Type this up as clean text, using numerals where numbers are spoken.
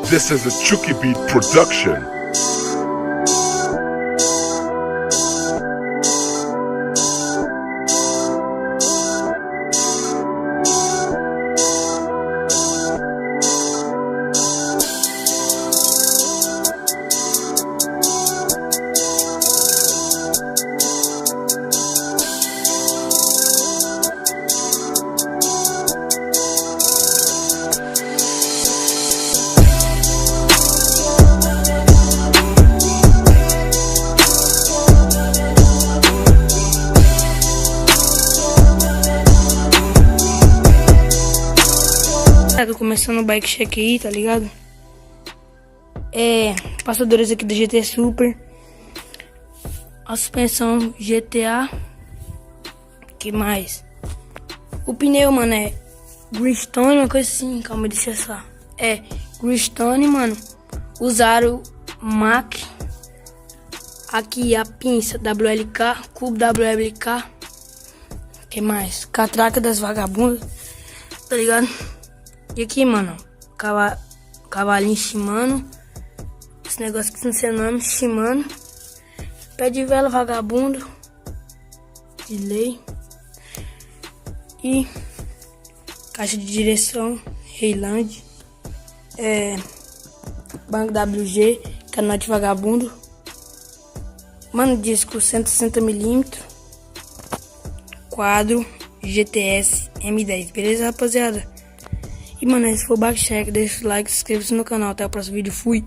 This is a Chucky Beat production. Começando o bike check aí, tá ligado? Passadores aqui do GT Super. A suspensão GTA. Que mais? O pneu, mano, é Bridgestone, uma coisa assim. Calma, deixa eu só. Bridgestone, mano. Usaram Mac. Aqui a pinça WLK, cubo WLK. Que mais? Catraca das vagabundas, tá ligado? E aqui, mano, cavalinho Shimano. Esse negócio aqui sem nome, Shimano. Pé de vela vagabundo. De lei. E caixa de direção Heyland. Banco WG, canote vagabundo. Mano, disco 160mm. Quadro GTS M10, beleza, rapaziada? E, mano, esse foi o Bike Check. Deixa o like, se inscreva-se no canal. Até o próximo vídeo. Fui!